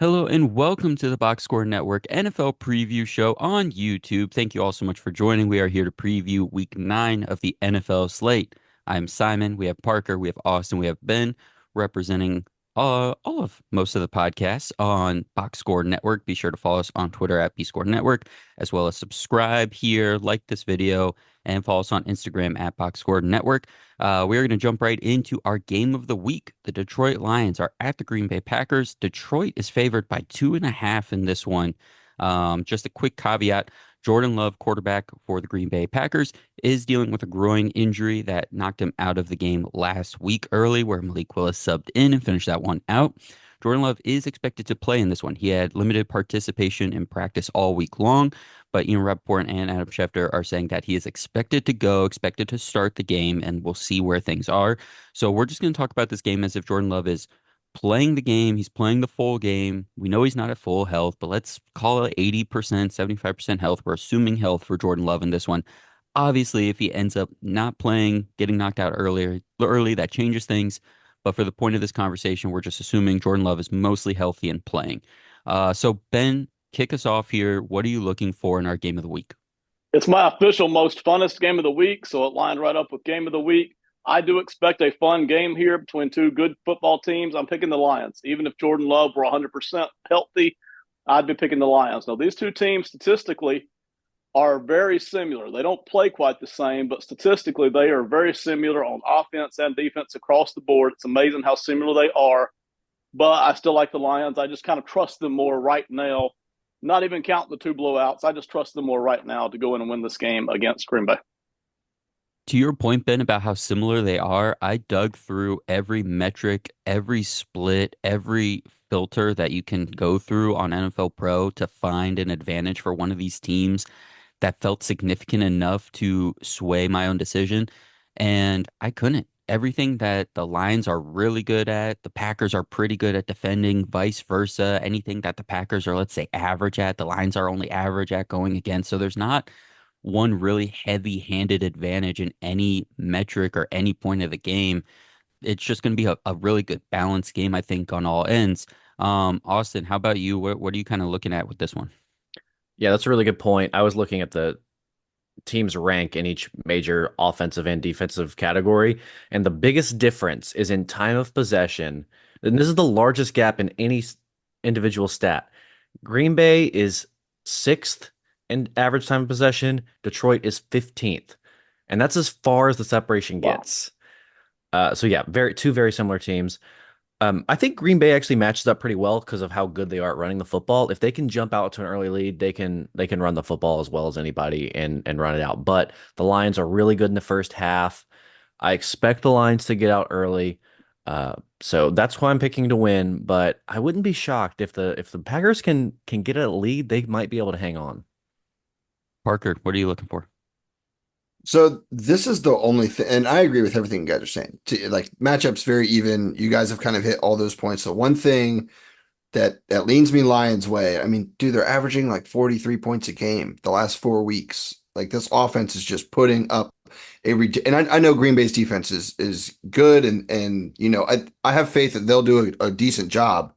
Hello and welcome to the Box Score Network NFL preview show on YouTube. Thank you all so much for joining. We are here to preview week 9 of the NFL slate. I'm Simon. We have Parker. We have Austin. We have Ben representing all of most of the podcasts on Box Score Network. Be sure to follow us on Twitter at BScore Network, as well as subscribe here, like this video, and follow us on Instagram at Box Score Network. We're going to jump right into our game of the week. The Detroit Lions are at the Green Bay Packers. Detroit is favored by 2.5 in this one. Just a quick caveat. Jordan Love, quarterback for the Green Bay Packers, is dealing with a groin injury that knocked him out of the game last week early, where Malik Willis subbed in and finished that one out. Jordan Love is expected to play in this one. He had limited participation in practice all week long, but Ian Rapoport and Adam Schefter are saying that he is expected to go, expected to start the game, and we'll see where things are. So we're just going to talk about this game as if Jordan Love is playing the game. He's playing the full game. We know he's not at full health, but let's call it 80%, 75% health. We're assuming health for Jordan Love in this one. Obviously, if he ends up not playing, getting knocked out early, that changes things. But for the point of this conversation, we're just assuming Jordan Love is mostly healthy and playing. So Ben, kick us off here. What are you looking for in our game of the week? It's my official most funnest game of the week, so it lined right up with game of the week. I do expect a fun game here between two good football teams. I'm picking the Lions. Even if Jordan Love were 100% healthy, I'd be picking the Lions. Now, these two teams statistically are very similar. They don't play quite the same, but statistically, they are very similar on offense and defense across the board. It's amazing how similar they are, but I still like the Lions. I just kind of trust them more right now, not even counting the two blowouts. I just trust them more right now to go in and win this game against Green Bay. To your point, Ben, about how similar they are, I dug through every metric, every split, every filter that you can go through on NFL Pro to find an advantage for one of these teams that felt significant enough to sway my own decision. And I couldn't. Everything that the Lions are really good at, the Packers are pretty good at defending, vice versa. Anything that the Packers are, let's say, average at, the Lions are only average at going against. So there's not one really heavy-handed advantage in any metric or any point of the game. It's just going to be a really good balanced game, I think, on all ends. Austin, how about you? What are you kind of looking at with this one? Yeah, that's a really good point. I was looking at the team's rank in each major offensive and defensive category, and the biggest difference is in time of possession. And this is the largest gap in any individual stat. Green Bay is sixth in average time of possession. Detroit is 15th. And that's as far as the separation Wow. gets. So yeah, two very similar teams. I think Green Bay actually matches up pretty well because of how good they are at running the football. If they can jump out to an early lead, they can run the football as well as anybody and run it out. But the Lions are really good in the first half. I expect the Lions to get out early. So that's why I'm picking to win, but I wouldn't be shocked if the Packers can get a lead, they might be able to hang on. Parker, what are you looking for? So this is the only thing, and I agree with everything you guys are saying. Like matchups very even. You guys have kind of hit all those points. So one thing that leans me Lions way. I mean, dude, they're averaging like 43 points a game the last 4 weeks. Like this offense is just putting up and I know Green Bay's defense is good and I have faith that they'll do a decent job.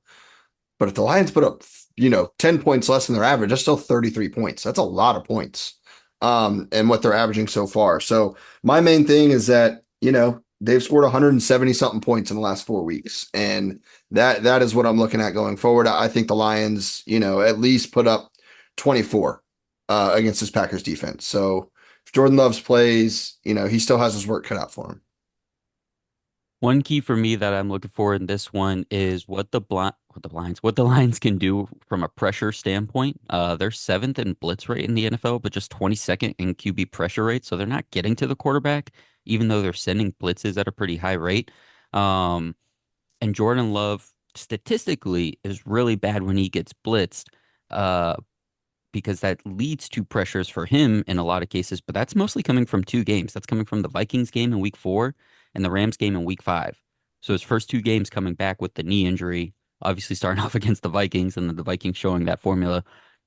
But if the Lions put up 10 points less than their average, that's still 33 points. That's a lot of points. And what they're averaging so far. So my main thing is that, they've scored 170 something points in the last 4 weeks. And that is what I'm looking at going forward. I think the Lions, at least put up 24 against this Packers defense. So if Jordan Loves plays, he still has his work cut out for him. One key for me that I'm looking for in this one is what the Lions can do from a pressure standpoint. They're seventh in blitz rate in the NFL, but just 22nd in QB pressure rate. So they're not getting to the quarterback, even though they're sending blitzes at a pretty high rate. Um, and Jordan Love statistically is really bad when he gets blitzed. Uh, because that leads to pressures for him in a lot of cases. But that's mostly coming from two games. That's coming from the Vikings game in week 4 and the Rams game in week 5. So his first two games coming back with the knee injury, obviously starting off against the Vikings and then the Vikings showing that formula.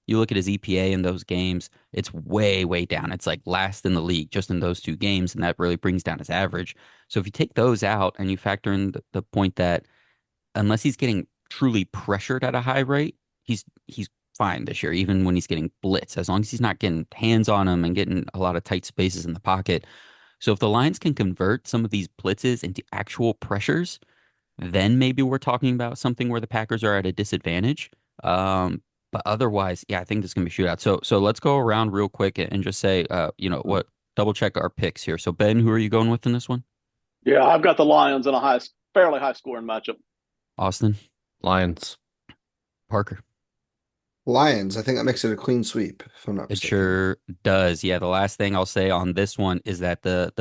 You look at his EPA in those games, it's way, way down. It's like last in the league just in those two games, and that really brings down his average. So if you take those out and you factor in the point that unless he's getting truly pressured at a high rate, he's fine this year, even when he's getting blitz, as long as he's not getting hands on him and getting a lot of tight spaces in the pocket. So if the Lions can convert some of these blitzes into actual pressures, then maybe we're talking about something where the Packers are at a disadvantage. But otherwise, yeah, I think this is gonna be a shootout. So let's go around real quick and just say, what, double check our picks here. So Ben, who are you going with in this one? Yeah, I've got the Lions in a fairly high scoring matchup. Austin, Lions. Parker. Lions. I think that makes it a clean sweep, if I'm not It mistaken. sure does. Yeah, the last thing I'll say on this one is that the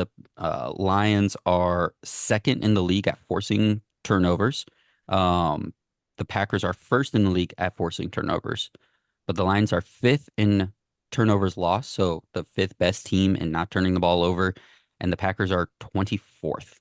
Lions are second in the league at forcing turnovers. Um, the Packers are first in the league at forcing turnovers, but the Lions are fifth in turnovers lost, so the fifth best team in not turning the ball over, and the Packers are 24th.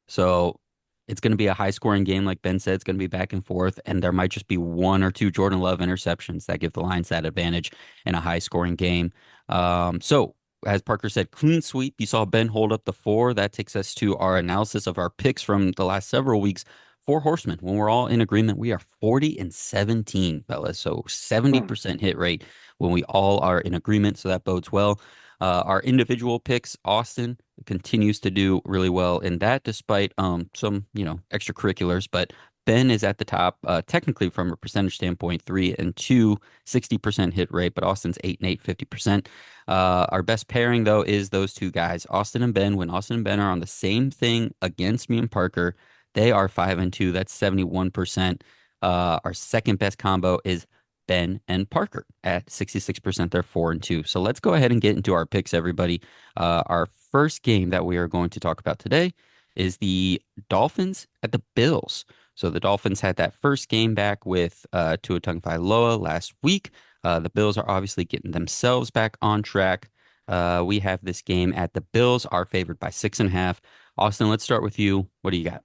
So it's going to be a high scoring game, like Ben said. It's going to be back and forth, and there might just be one or two Jordan Love interceptions that give the Lions that advantage in a high scoring game. So, as Parker said, clean sweep. You saw Ben hold up the four. That takes us to our analysis of our picks from the last several weeks. Four horsemen. When we're all in agreement, we are 40 and 17, fellas. So Hmm. 70% hit rate when we all are in agreement. So that bodes well. Our individual picks, Austin continues to do really well in that, despite some extracurriculars. But Ben is at the top, technically from a percentage standpoint, 3 and 2, 60% hit rate, but Austin's 8 and 8, 50%. Our best pairing though is those two guys, Austin and Ben. When Austin and Ben are on the same thing against me and Parker, they are 5 and 2. That's 71%. Our second best combo is Ben and Parker at 66%. They're 4 and 2. So let's go ahead and get into our picks, everybody. Our first game that we are going to talk about today is the Dolphins at the Bills. So the Dolphins had that first game back with Tua Tagovailoa last week. The Bills are obviously getting themselves back on track. We have this game at the Bills are favored by 6.5. Austin, let's start with you. What do you got?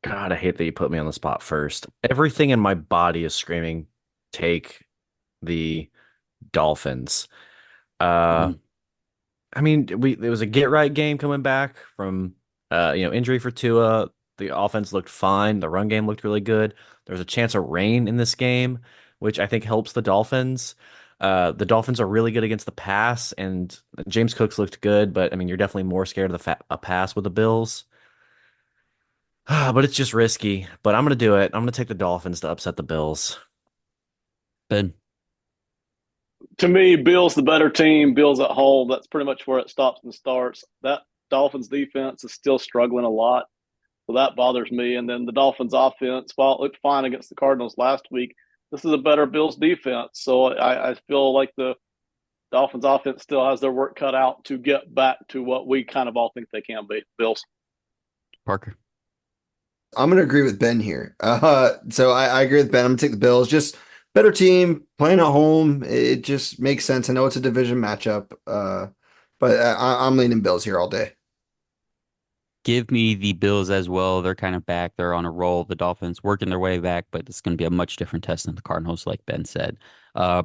God, I hate that you put me on the spot first. Everything in my body is screaming, take the Dolphins. Uh, Mm. I mean, there was a get right game coming back from injury for Tua. The offense looked fine. The run game looked really good. There was a chance of rain in this game, which I think helps the Dolphins. The Dolphins are really good against the pass, and James Cooks looked good, but I mean, you're definitely more scared of a pass with the Bills. But it's just risky. But I'm gonna do it. I'm gonna take the Dolphins to upset the Bills. Ben. To me, Bills the better team. Bills at home. That's pretty much where it stops and starts. That Dolphins defense is still struggling a lot, so that bothers me. And then the Dolphins offense, while it looked fine against the Cardinals last week, this is a better Bills defense. So I feel like the Dolphins offense still has their work cut out to get back to what we kind of all think they can be. Bills. Parker. I'm going to agree with Ben here. So I agree with Ben. I'm going to take the Bills. Just better team playing at home. It just makes sense. I know it's a division matchup, but I'm leaning Bills here all day. Give me the Bills as well. They're kind of back. They're on a roll. The Dolphins working their way back, but it's going to be a much different test than the Cardinals, like Ben said.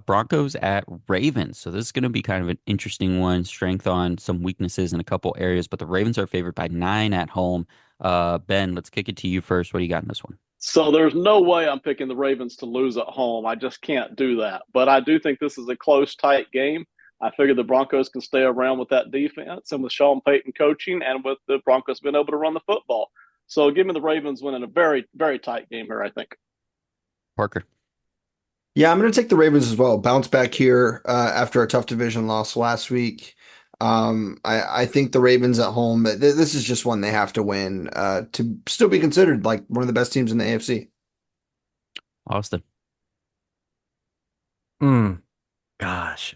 Broncos at Ravens. So this is going to be kind of an interesting one. Strength on some weaknesses in a couple areas, but the Ravens are favored by 9 at home. Ben, let's kick it to you first. What do you got in this one? So there's no way I'm picking the Ravens to lose at home. I just can't do that. But I do think this is a close, tight game. I figure the Broncos can stay around with that defense and with Sean Payton coaching and with the Broncos being able to run the football. So give me the Ravens winning a very, very tight game here, I think. Parker. Yeah, I'm going to take the Ravens as well. Bounce back here after a tough division loss last week. I think the Ravens at home, this is just one they have to win to still be considered like one of the best teams in the AFC. Austin. Hmm. Gosh,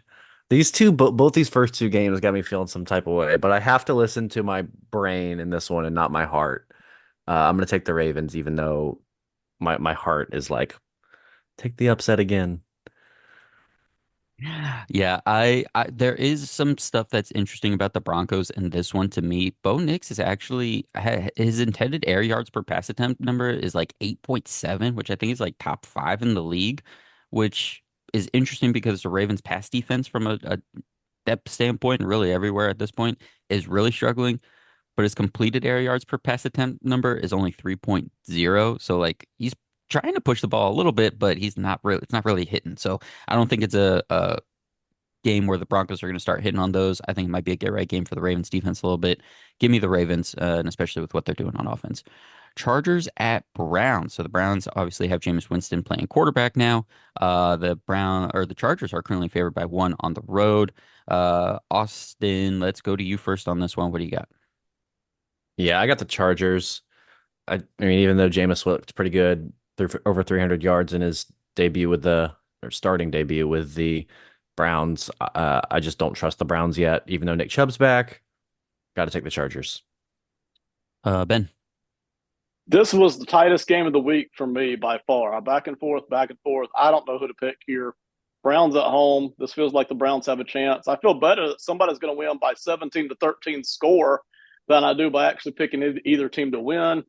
these both these first two games got me feeling some type of way. But I have to listen to my brain in this one and not my heart. I'm gonna take the Ravens, even though my heart is like, take the upset again. Yeah, there is some stuff that's interesting about the Broncos in this one to me. Bo Nix is actually his intended air yards per pass attempt number is like 8.7, which I think is like top five in the league, which is interesting because the Ravens pass defense from a depth standpoint and really everywhere at this point is really struggling, but his completed air yards per pass attempt number is only 3.0. So like he's trying to push the ball a little bit, but it's not really hitting. So I don't think it's a game where the Broncos are going to start hitting on those. I think it might be a get right game for the Ravens defense a little bit. Give me the Ravens, and especially with what they're doing on offense. Chargers at Browns. So the Browns obviously have Jameis Winston playing quarterback now. The Chargers are currently favored by 1 on the road. Austin, let's go to you first on this one. What do you got? Yeah, I got the Chargers. I mean, even though Jameis looked pretty good, threw for over 300 yards in his starting debut with the Browns, I just don't trust the Browns yet. Even though Nick Chubb's back, got to take the Chargers. Ben. This was the tightest game of the week for me by far. I'm back and forth, back and forth. I don't know who to pick here. Browns at home. This feels like the Browns have a chance. I feel better that somebody's going to win by 17-13 score than I do by actually picking either team to win.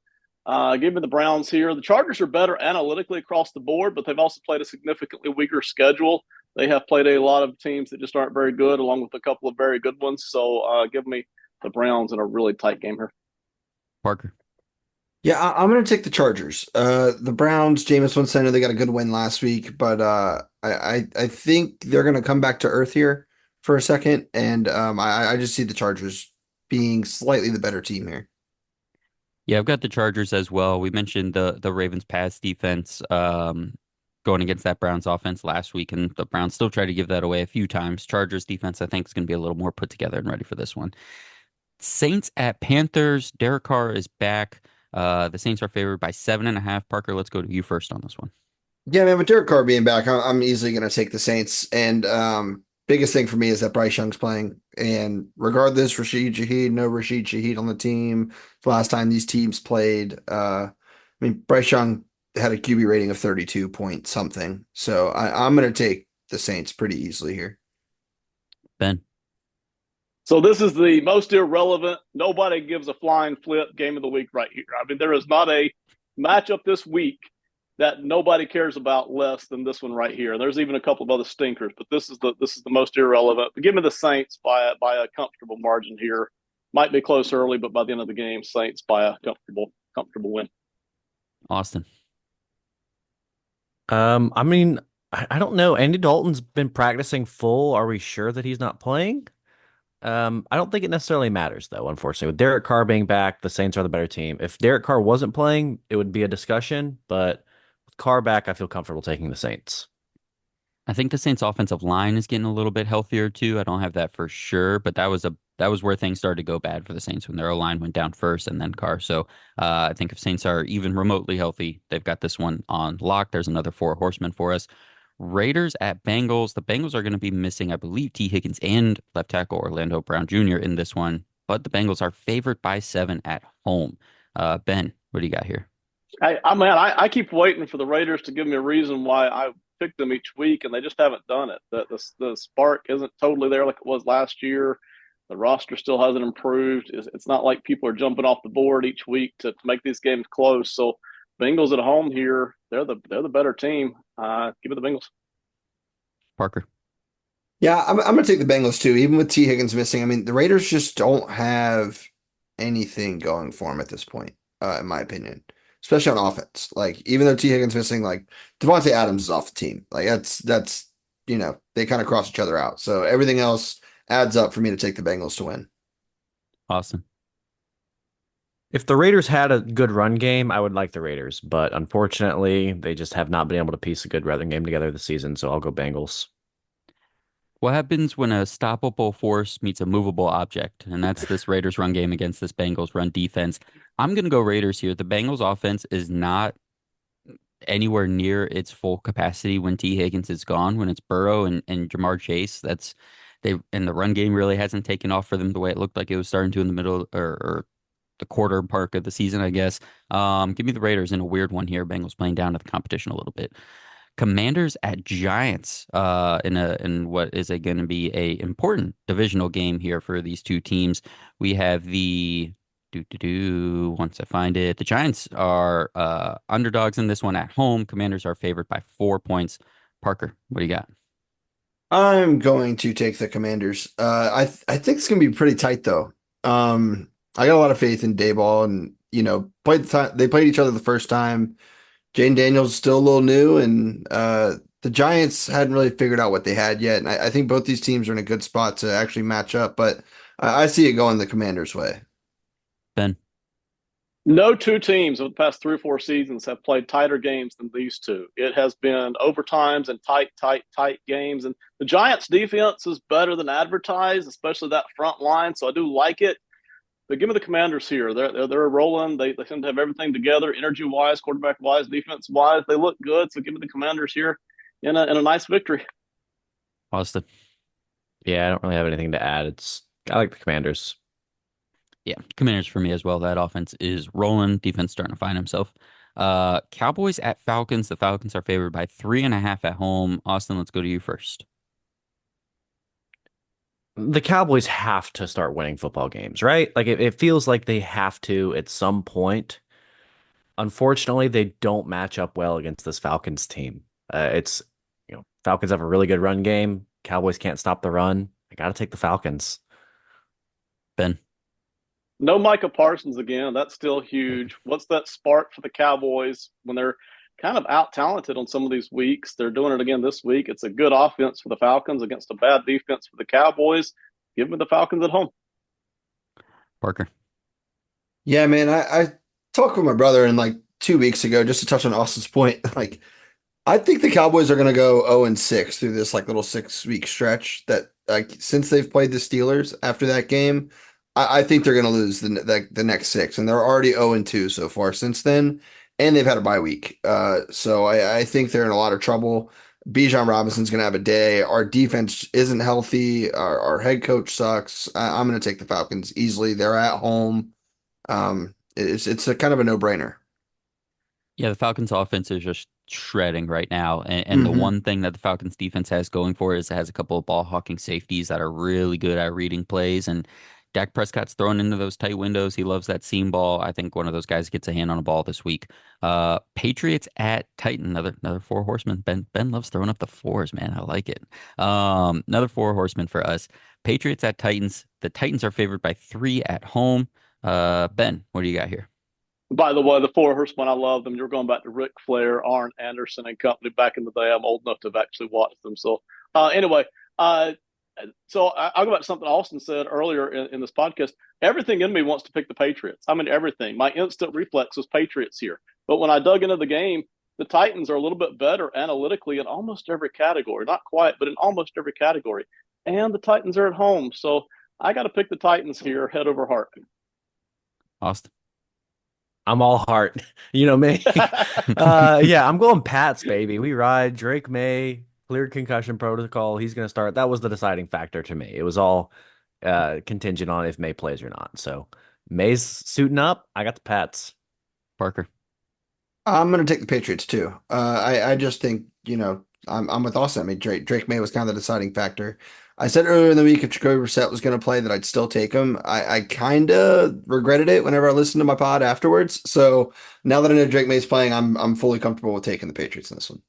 Give me the Browns here. The Chargers are better analytically across the board, but they've also played a significantly weaker schedule. They have played a lot of teams that just aren't very good, along with a couple of very good ones. So give me the Browns in a really tight game here. Parker. Yeah, I'm going to take the Chargers. The Browns, Jameis Winston, they got a good win last week, but I think they're going to come back to earth here for a second, and I just see the Chargers being slightly the better team here. Yeah, I've got the Chargers as well. We mentioned the Ravens pass defense going against that Browns offense last week, and the Browns still try to give that away a few times. Chargers defense, I think, is going to be a little more put together and ready for this one. Saints at Panthers. Derek Carr is back. The Saints are favored by 7.5. Parker, let's go to you first on this one. Yeah, man, with Derek Carr being back, I'm easily going to take the Saints. And biggest thing for me is that Bryce Young's playing. And regardless, Rashid Shaheed, no Rashid Shaheed on the team. The last time these teams played, Bryce Young had a QB rating of 32 point something. So I'm going to take the Saints pretty easily here. Ben. So this is the most irrelevant, nobody gives a flying flip game of the week right here. I mean, there is not a matchup this week that nobody cares about less than this one right here. There's even a couple of other stinkers, but this is the most irrelevant. But give me the Saints by a comfortable margin here. Might be close early, but by the end of the game, Saints by a comfortable win. Austin. I don't know. Andy Dalton's been practicing full. Are we sure that he's not playing? I don't think it necessarily matters, though, unfortunately. With Derek Carr being back, the Saints are the better team. If Derek Carr wasn't playing, it would be a discussion, but with Carr back, I feel comfortable taking the Saints. I think the Saints offensive line is getting a little bit healthier too. I don't have that for sure, but that was where things started to go bad for the Saints when their O-line went down first and then Carr. So I think if Saints are even remotely healthy, they've got this one on lock. There's another 4 horsemen for us. Raiders at Bengals. The Bengals are going to be missing, I believe, T. Higgins and left tackle Orlando Brown Jr. in this one, but the Bengals are favored by 7 at home. Ben, what do you got here? I keep waiting for the Raiders to give me a reason why I pick them each week, and they just haven't done it. The spark isn't totally there like it was last year. The roster still hasn't improved. It's not like people are jumping off the board each week to make these games close. So Bengals at home here, they're the better team. Give it the Bengals. Parker. Yeah, I'm going to take the Bengals too, even with T. Higgins missing. I mean, the Raiders just don't have anything going for them at this point, in my opinion, especially on offense. Like, even though T. Higgins missing, like Devontae Adams is off the team. Like that's they kind of cross each other out. So everything else adds up for me to take the Bengals to win. Awesome. If the Raiders had a good run game, I would like the Raiders, but unfortunately, they just have not been able to piece a good run game together this season, so I'll go Bengals. What happens when a stoppable force meets a movable object? And that's this Raiders run game against this Bengals run defense. I'm going to go Raiders here. The Bengals offense is not anywhere near its full capacity when T. Higgins is gone, when it's Burrow and Ja'Marr Chase. And the run game really hasn't taken off for them the way it looked like it was starting to in the middle or the quarter part of the season, I guess. Give me the Raiders in a weird one here. Bengals playing down to the competition a little bit. Commanders at Giants in what is going to be a important divisional game here for these two teams. We have once I find it, the Giants are underdogs in this one at home. Commanders are favored by 4 points. Parker, what do you got? I'm going to take the Commanders. I think it's going to be pretty tight though. I got a lot of faith in Dayball, and they played each other the first time. Jane Daniels still a little new, and the Giants hadn't really figured out what they had yet. And I think both these teams are in a good spot to actually match up, but I see it going the Commanders' way. Ben. No two teams over the past 3 or 4 seasons have played tighter games than these two. It has been overtimes and tight games. And the Giants' defense is better than advertised, especially that front line. So I do like it. But give me the Commanders here. They're rolling. They seem to have everything together, energy wise, quarterback wise, defense wise. They look good. So give me the Commanders here in a nice victory. Austin. Yeah, I don't really have anything to add. I like the Commanders. Yeah, Commanders for me as well. That offense is rolling. Defense starting to find himself. Cowboys at Falcons. The Falcons are favored by 3.5 at home. Austin, let's go to you first. The Cowboys have to start winning football games, right? Like it feels like they have to at some point. Unfortunately, they don't match up well against this Falcons team. It's Falcons have a really good run game. Cowboys can't stop the run. I got to take the Falcons. Ben. No Micah Parsons again. That's still huge. What's that spark for the Cowboys when they're kind of out talented on some of these weeks? They're doing it again this week. It's a good offense for the Falcons against a bad defense for the Cowboys. Give me the Falcons at home. Parker. Yeah, man, I talked with my brother and like 2 weeks ago, just to touch on Austin's point. Like, I think the Cowboys are going to go 0-6 through this like little 6 week stretch that like since they've played the Steelers after that game. I think they're going to lose the next six, and they're already 0-2 so far since then, and they've had a bye week. So I think they're in a lot of trouble. Bijan Robinson's going to have a day. Our defense isn't healthy. Our head coach sucks. I'm going to take the Falcons easily. They're at home. It's a kind of a no-brainer. Yeah, the Falcons offense is just shredding right now. And the one thing that the Falcons defense has going for it is it has a couple of ball hawking safeties that are really good at reading plays. And Dak Prescott's thrown into those tight windows. He loves that seam ball. I think one of those guys gets a hand on a ball this week. Patriots at Titan, another four horsemen. Ben loves throwing up the fours, man. I like it. Another four horsemen for us. Patriots at Titans. The Titans are favored by 3 at home. Ben, what do you got here? By the way, the Four Horsemen, I love them. You're going back to Ric Flair, Arn Anderson, and company back in the day. I'm old enough to have actually watched them. So, anyway, I'll go back to something Austin said earlier in this podcast. Everything in me wants to pick the Patriots. I mean, everything. My instant reflex was Patriots here. But when I dug into the game, the Titans are a little bit better analytically in almost every category. Not quite, but in almost every category. And the Titans are at home. So I got to pick the Titans here, head over heart. Austin. I'm all heart. You know me. Yeah, I'm going Pats, baby. We ride. Drake May, cleared concussion protocol. He's going to start. That was the deciding factor to me. It was all contingent on if May plays or not. So May's suiting up. I got the Pats. Parker. I'm going to take the Patriots too. I just think, I'm with Austin. I mean, Drake May was kind of the deciding factor. I said earlier in the week if Jacoby Brissett was going to play that I'd still take him. I kind of regretted it whenever I listened to my pod afterwards. So now that I know Drake May's playing, I'm fully comfortable with taking the Patriots in this one.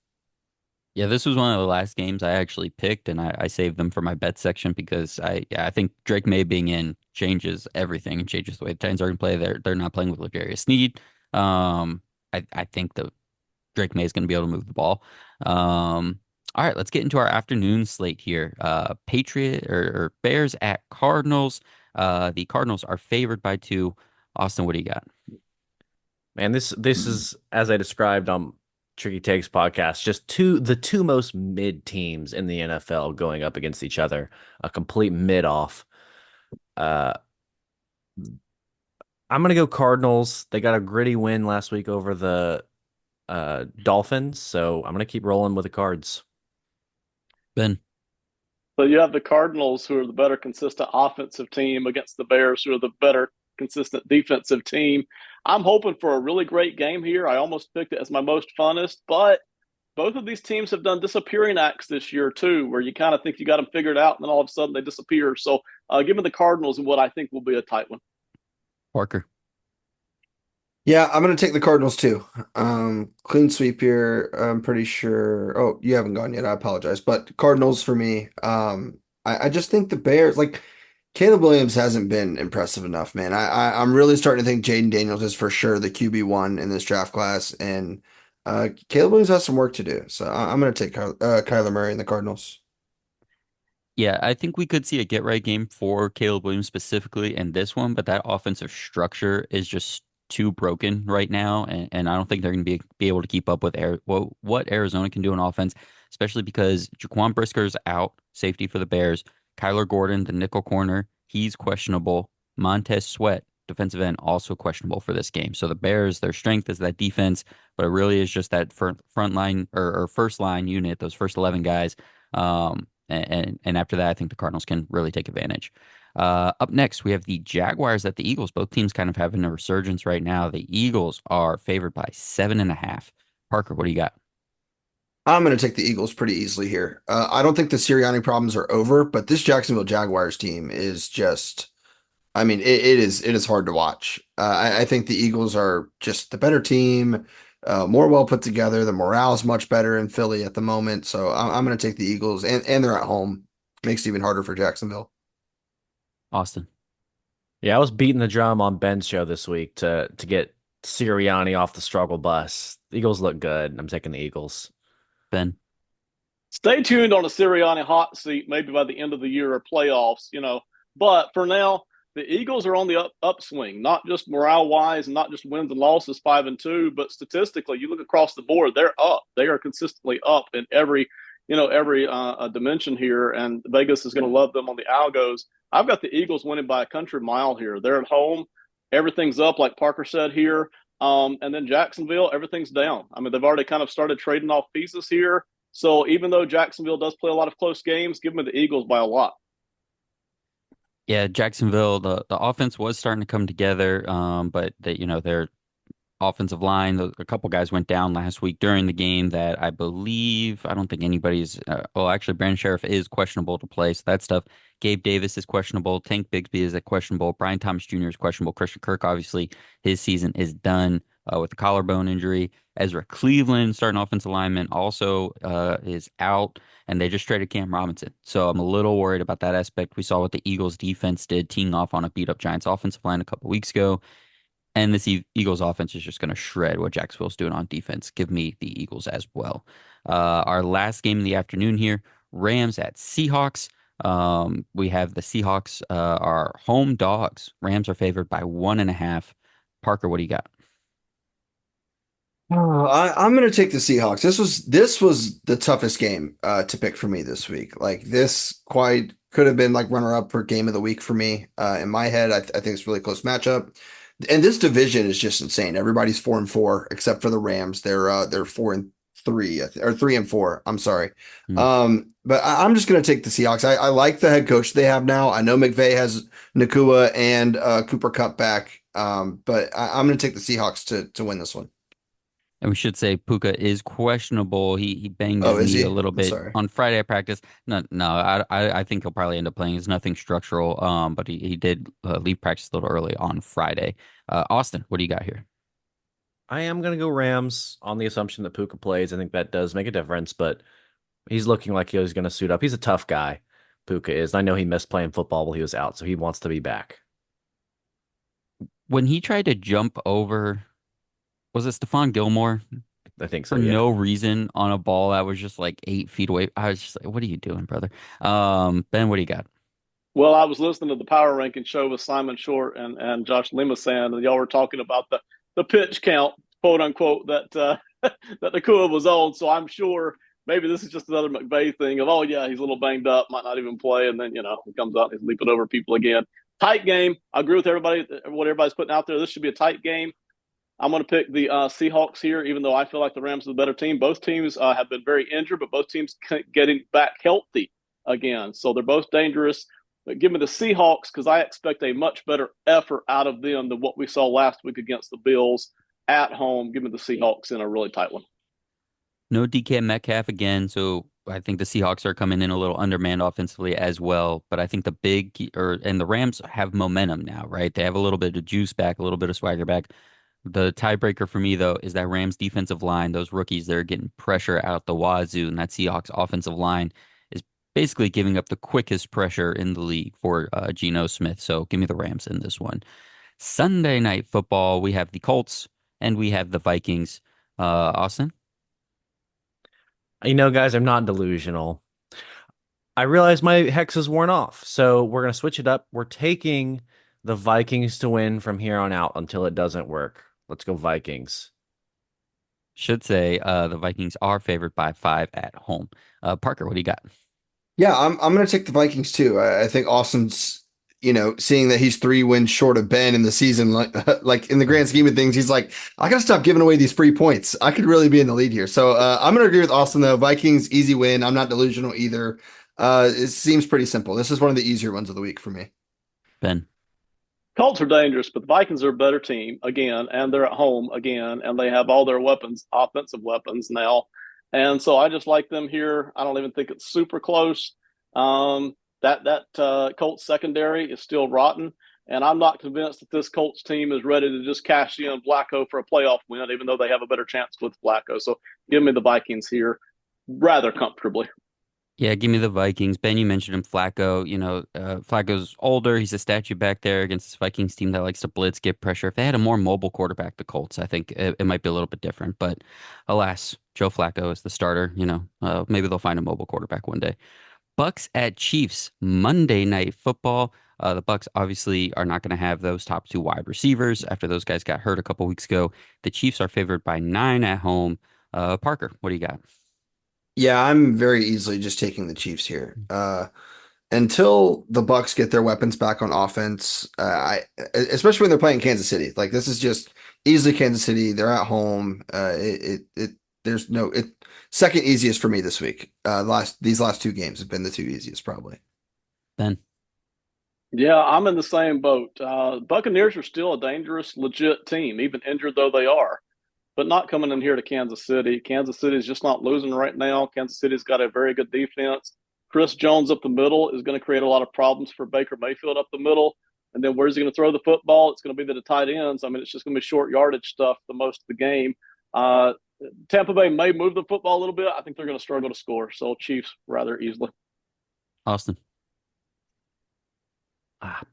Yeah, this was one of the last games I actually picked, and I saved them for my bet section because I think Drake May being in changes everything and changes the way the Titans are going to play. They're not playing with L'Jarius Sneed. I think the Drake May is going to be able to move the ball. All right, let's get into our afternoon slate here. Patriot or Bears at Cardinals. The Cardinals are favored by 2. Austin, what do you got? Man, this is as I described on Tricky Takes podcast, just the two most mid teams in the NFL going up against each other, a complete mid off. I'm gonna go Cardinals. They got a gritty win last week over the Dolphins, so I'm gonna keep rolling with the Cards. Ben. So you have the Cardinals, who are the better consistent offensive team, against the Bears, who are the better consistent defensive team. I'm hoping for a really great game here. I almost picked it as my most funnest, but both of these teams have done disappearing acts this year too, where you kind of think you got them figured out, and then all of a sudden they disappear. So give me the Cardinals in what I think will be a tight one. Parker. Yeah, I'm going to take the Cardinals too. Clean sweep here. I'm pretty sure. Oh, you haven't gone yet. I apologize. But Cardinals for me. I just think the Bears, like Caleb Williams hasn't been impressive enough, man. I'm really starting to think Jaden Daniels is for sure the QB1 in this draft class. And Caleb Williams has some work to do, so I'm going to take Kyler Murray and the Cardinals. Yeah, I think we could see a get right game for Caleb Williams specifically in this one, but that offensive structure is just too broken right now, and I don't think they're going to be able to keep up with what Arizona can do on offense, especially because Jaquan Brisker's out, safety for the Bears. Kyler Gordon, the nickel corner, he's questionable. Montez Sweat, defensive end, also questionable for this game. So the Bears, their strength is that defense, but it really is just that front line or first line unit, those first 11 guys. And after that, I think the Cardinals can really take advantage. Up next, we have the Jaguars at the Eagles. Both teams kind of having a resurgence right now. The Eagles are favored by 7.5. Parker, what do you got? I'm going to take the Eagles pretty easily here. I don't think the Sirianni problems are over, but this Jacksonville Jaguars team is just, I mean, it is hard to watch. I think the Eagles are just the better team, more well put together. The morale is much better in Philly at the moment, so I'm going to take the Eagles, and they're at home. Makes it even harder for Jacksonville. Austin, Yeah, I was beating the drum on Ben's show this week to get Sirianni off the struggle bus. The Eagles look good. I'm taking the Eagles. Ben. Stay tuned on a Sirianni hot seat, maybe by the end of the year or playoffs, But for now, the Eagles are on the upswing, not just morale wise and not just wins and losses 5-2, but statistically, you look across the board, they're up. They are consistently up in every dimension here, and Vegas is going to love them on the algos. I've got the Eagles winning by a country mile here. They're at home. Everything's up, like Parker said here. And then Jacksonville, everything's down. I mean, they've already kind of started trading off pieces here. So even though Jacksonville does play a lot of close games, give me the Eagles by a lot. Yeah, Jacksonville, the offense was starting to come together, but their offensive line, a couple guys went down last week during the game that I don't think anybody's, well, actually, Brandon Sheriff is questionable to play, so that stuff. Gabe Davis is questionable. Tank Bigsby is questionable. Brian Thomas Jr. is questionable. Christian Kirk, obviously, his season is done with a collarbone injury. Ezra Cleveland, starting offensive lineman, also is out, and they just traded Cam Robinson. So I'm a little worried about that aspect. We saw what the Eagles defense did, teeing off on a beat up Giants offensive line a couple weeks ago. And this Eagles offense is just going to shred what Jacksonville's doing on defense. Give me the Eagles as well. Our last game in the afternoon here, Rams at Seahawks. We have the Seahawks are home dogs. Rams are favored by 1.5. Parker, what do you got? I'm going to take the Seahawks. This was the toughest game to pick for me this week. Like this quite could have been like runner up for game of the week for me. In my head, I think it's a really close matchup. And this division is just insane. Everybody's 4-4 except for the Rams. They're 4-3 or 3-4. I'm sorry. Hmm. But I'm just going to take the Seahawks. I like the head coach they have now. I know McVay has Nakua and Cooper Kupp back. But I'm going to take the Seahawks to win this one. And we should say Puka is questionable. He banged Oh, his is knee he? a little I'm bit sorry. on Friday at practice. No, I think he'll probably end up playing. It's nothing structural. But he did leave practice a little early on Friday. Austin, what do you got here? I am going to go Rams on the assumption that Puka plays. I think that does make a difference, but he's looking like he's going to suit up. He's a tough guy, Puka is. I know he missed playing football while he was out, so he wants to be back. When he tried to jump over, was it Stephon Gilmore I think so, for yeah. no reason on a ball that was just like 8 feet away? I was just like, what are you doing, brother? Ben, what do you got? Well, I was listening to the Power Ranking show with Simon Short and Josh Limasan, and y'all were talking about the pitch count, quote unquote, that that Nakua was on. So I'm sure maybe this is just another McVay thing of, oh yeah, he's a little banged up, might not even play, and then he comes out and he's leaping over people again. Tight game. I agree with everybody. What everybody's putting out there. This should be a tight game. I'm going to pick the Seahawks here, even though I feel like the Rams are the better team. Both teams have been very injured, but both teams getting back healthy again. So they're both dangerous. But give me the Seahawks because I expect a much better effort out of them than what we saw last week against the Bills at home. Give me the Seahawks in a really tight one. No DK Metcalf again, so I think the Seahawks are coming in a little undermanned offensively as well. But I think and the Rams have momentum now, right? They have a little bit of juice back, a little bit of swagger back. The tiebreaker for me, though, is that Rams defensive line, those rookies, they're getting pressure out the wazoo, and that Seahawks offensive line is basically giving up the quickest pressure in the league for Geno Smith. So give me the Rams in this one. Sunday night football, we have the Colts and we have the Vikings. Austin? Guys, I'm not delusional. I realize my hex is worn off, so we're gonna switch it up. We're taking the Vikings to win from here on out until it doesn't work. Let's go Vikings. Should say the Vikings are favored by 5 at home. Parker, what do you got? Yeah, I'm gonna take the Vikings too. I think Austin's, seeing that he's 3 wins short of Ben in the season, like in the grand scheme of things, he's like, I gotta stop giving away these free points. I could really be in the lead here. So I'm gonna agree with Austin though. Vikings easy win. I'm not delusional either. It seems pretty simple. This is one of the easier ones of the week for me. Ben. Colts are dangerous, but the Vikings are a better team again, and they're at home again, and they have all their weapons, offensive weapons now. And so I just like them here. I don't even think it's super close. That Colts secondary is still rotten, and I'm not convinced that this Colts team is ready to just cash in Flacco for a playoff win, even though they have a better chance with Flacco. So give me the Vikings here rather comfortably. Yeah, give me the Vikings. Ben, you mentioned him, Flacco. Flacco's older. He's a statue back there against this Vikings team that likes to blitz, get pressure. If they had a more mobile quarterback, the Colts, I think it might be a little bit different. But alas, Joe Flacco is the starter. Maybe they'll find a mobile quarterback one day. Bucks at Chiefs, Monday Night Football. The Bucks obviously are not going to have those top 2 wide receivers after those guys got hurt a couple weeks ago. The Chiefs are favored by 9 at home. Parker, what do you got? Yeah, I'm very easily just taking the Chiefs here. Until the Bucks get their weapons back on offense, especially when they're playing Kansas City, like this is just easily Kansas City. They're at home. There's no second easiest for me this week. These last 2 games have been the 2 easiest probably. Ben. Yeah, I'm in the same boat. Buccaneers are still a dangerous, legit team, even injured though they are, but not coming in here to Kansas City. Kansas City is just not losing right now. Kansas City's got a very good defense. Chris Jones up the middle is going to create a lot of problems for Baker Mayfield up the middle. And then where's he going to throw the football? It's going to be to the tight ends. I mean, it's just going to be short yardage stuff the most of the game. Tampa Bay may move the football a little bit. I think they're going to struggle to score. So Chiefs rather easily. Austin.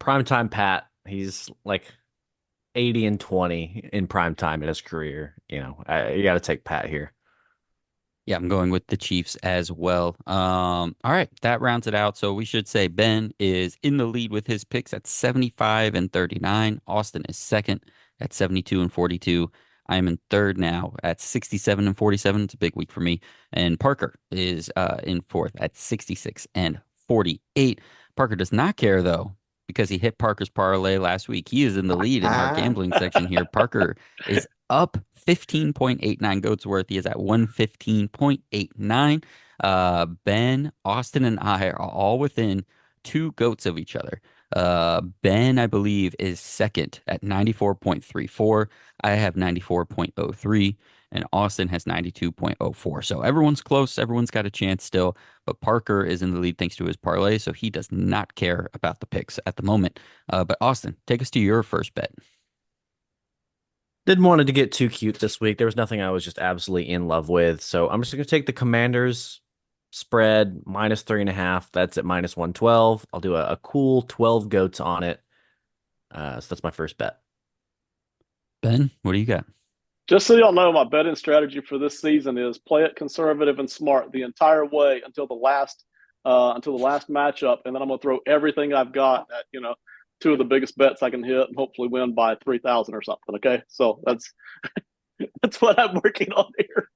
Primetime Pat. He's like 80-20 in prime time in his career. You got to take Pat here. Yeah, I'm going with the Chiefs as well. All right, that rounds it out. So we should say Ben is in the lead with his picks at 75 and 39. Austin is second at 72 and 42. I am in third now at 67 and 47. It's a big week for me. And Parker is in fourth at 66 and 48. Parker does not care though, because he hit Parker's parlay last week. He is in the lead in our gambling section here. Parker is up 15.89 goats worth. He is at 115.89. Ben, Austin, and I are all within 2 goats of each other. Ben, I believe, is second at 94.34. I have 94.03, and Austin has 92.04. So everyone's close. Everyone's got a chance still, but Parker is in the lead thanks to his parlay, so he does not care about the picks at the moment. But Austin, take us to your first bet. Didn't want it to get too cute this week. There was nothing I was just absolutely in love with. So I'm just going to take the Commanders spread -3.5. That's at -112. I'll do a cool 12 goats on it. So that's my first bet. Ben, what do you got? Just so y'all know, my betting strategy for this season is play it conservative and smart the entire way until the last matchup, and then I'm gonna throw everything I've got at 2 of the biggest bets I can hit and hopefully win by 3,000 or something. Okay, so that's that's what I'm working on here.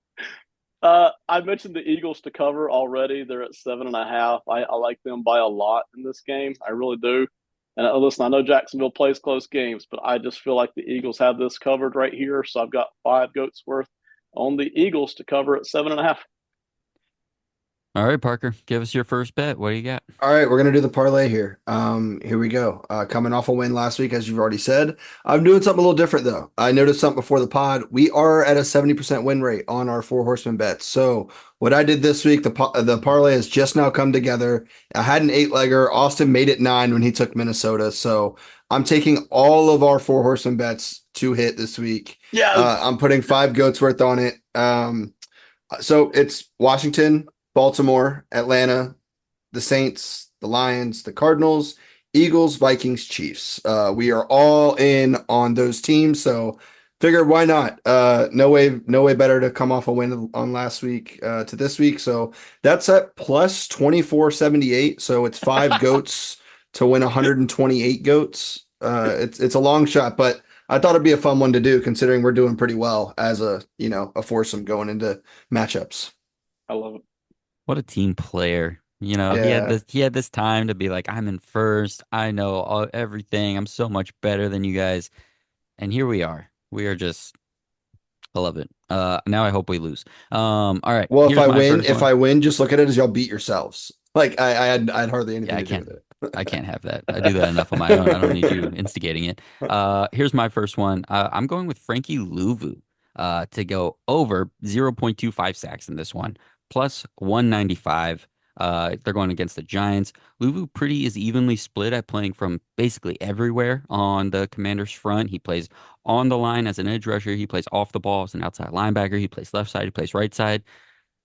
I mentioned the Eagles to cover already. They're at 7.5. I like them by a lot in this game. I really do. And listen, I know Jacksonville plays close games, but I just feel like the Eagles have this covered right here. So I've got 5 goats worth on the Eagles to cover at 7.5. All right, Parker, give us your first bet. What do you got? All right, we're gonna do the parlay here. Here we go. Coming off a win last week, as you've already said. I'm doing something a little different though. I noticed something before the pod. We are at a 70% win rate on our 4 horseman bets. So what I did this week, the parlay has just now come together. I had an 8-legger. Austin made it 9 when he took Minnesota. So I'm taking all of our 4 horseman bets to hit this week. Yeah. I'm putting 5 goats worth on it. So it's Washington, Baltimore, Atlanta, the Saints, the Lions, the Cardinals, Eagles, Vikings, Chiefs. We are all in on those teams. So Figured why not? No way better to come off a win on last week to this week. So that's at plus 2478. So it's five goats to win 128 goats. It's a long shot, but I thought it'd be a fun one to do considering we're doing pretty well as a foursome going into matchups. I love it. What a team player. Yeah. He had this time to be like, I'm in first. I know everything. I'm so much better than you guys. And here we are. We are just I love it. Now I hope we lose. All right. Well, Here's my first if one. I win, just look at it as y'all beat yourselves. Like I had hardly Yeah, anything I to do can't. with it. I can't have that. I do that enough on my own. I don't need you instigating it. Here's my first one. I'm going with Frankie Louvu to go over 0.25 sacks in this one, plus 195. They're going against the Giants. Louvu pretty is evenly split at playing from basically everywhere on the Commanders' front. He plays on the line as an edge rusher. He plays off the ball as an outside linebacker. He plays left side. He plays right side.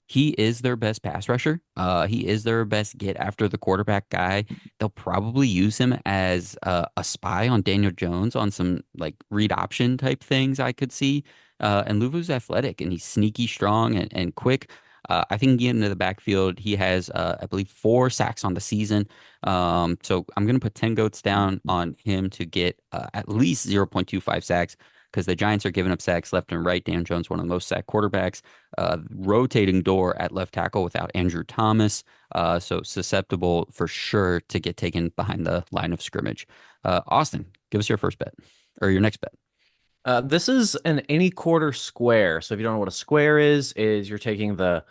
He is their best pass rusher. He is their best get after the quarterback guy. They'll probably use him as a spy on Daniel Jones on some like read option type things I could see. And Luvu's athletic and he's sneaky strong and quick. I think get into the backfield. He has, I believe, 4 sacks on the season. So I'm going to put 10 goats down on him to get at least 0.25 sacks because the Giants are giving up sacks left and right. Dan Jones, one of the most sacked quarterbacks. Rotating door at left tackle without Andrew Thomas. So susceptible for sure to get taken behind the line of scrimmage. Austin, give us your first bet or your next bet. This is an any quarter square. So if you don't know what a square is you're taking the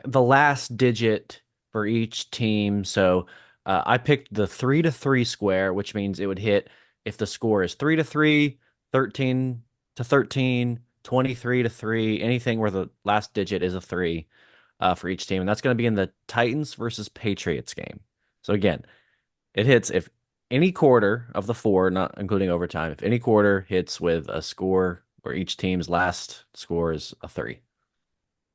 last digit for each team. So I picked the 3-3 square, which means it would hit if the score is 3-3, 13-13, 23-3, anything where the last digit is a 3 for each team. And that's going to be in the Titans versus Patriots game. So again, it hits if any quarter of the 4, not including overtime, if any quarter hits with a score where each team's last score is a 3.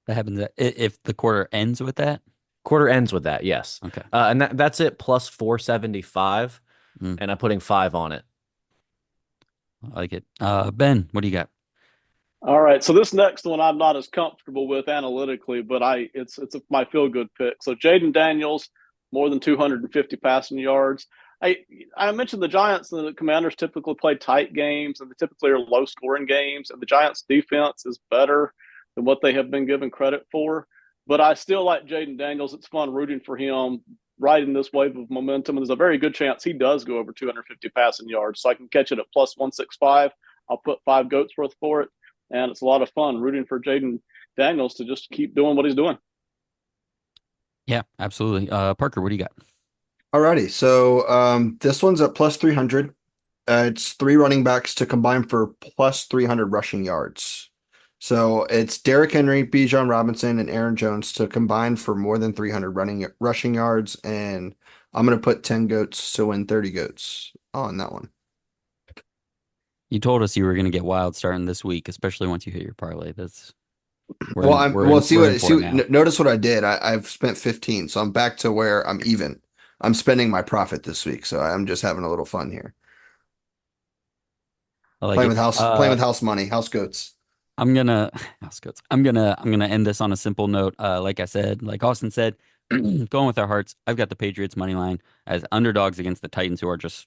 That happens if the quarter ends with that. Quarter ends with that, yes. Okay. And that's it plus 475, and I'm putting 5 on it. I like it. Ben, what do you got? All right, so this next one I'm not as comfortable with analytically, but it's my feel good pick. So Jaden Daniels, more than 250 passing yards. I mentioned the Giants and the Commanders typically play tight games and they typically are low scoring games, and the Giants defense is better than what they have been given credit for. But I still like Jaden Daniels. It's fun rooting for him, riding this wave of momentum. And there's a very good chance he does go over 250 passing yards. So I can catch it at plus 165. I'll put 5 goats worth for it. And it's a lot of fun rooting for Jaden Daniels to just keep doing what he's doing. Yeah, absolutely. Parker, what do you got? Alrighty, so this one's at plus 300. It's 3 running backs to combine for plus 300 rushing yards. So it's Derrick Henry, Bijan Robinson, and Aaron Jones to combine for more than 300 rushing yards. And I'm going to put 10 goats to win 30 goats on that one. You told us you were going to get wild starting this week, especially once you hit your parlay. Notice what I did. I've spent 15, so I'm back to where I'm even. I'm spending my profit this week, so I'm just having a little fun here. I like Playing it. playing with house money, house goats. I'm gonna house goats. I'm gonna end this on a simple note. Like I said, like Austin said, going with our hearts. I've got the Patriots money line as underdogs against the Titans, who are just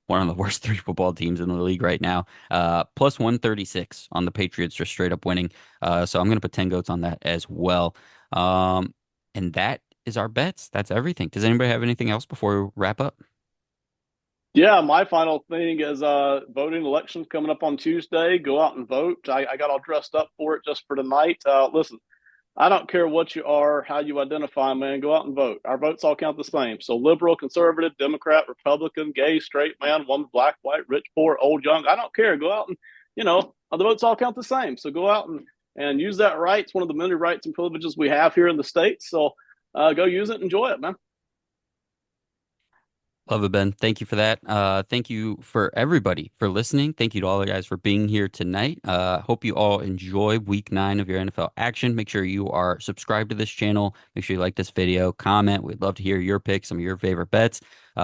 one of the worst 3 football teams in the league right now. Plus 136 on the Patriots, just straight up winning. So I'm gonna put 10 goats on that as well. And that is our bets. That's everything. Does anybody have anything else before we wrap up? Yeah, my final thing is voting elections coming up on Tuesday. Go out and vote. I got all dressed up for it just for tonight. Listen, I don't care what you are, how you identify, man. Go out and vote. Our votes all count the same. So liberal, conservative, Democrat, Republican, gay, straight, man, woman, black, white, rich, poor, old, young. I don't care. Go out and, the votes all count the same. So go out and use that right. It's one of the many rights and privileges we have here in the States. So go use it and enjoy it, man. Love it, Ben. Thank you for that. Thank you for everybody for listening. Thank you to all the guys for being here tonight. Hope you all enjoy week 9 of your NFL action. Make sure you are subscribed to this channel. Make sure you like this video, comment. We'd love to hear your picks, some of your favorite bets.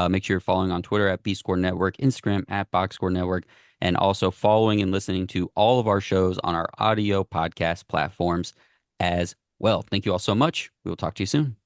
Make sure you're following on Twitter at BScore Network, Instagram at Box Score Network, and also following and listening to all of our shows on our audio podcast platforms as well. Thank you all so much. We will talk to you soon.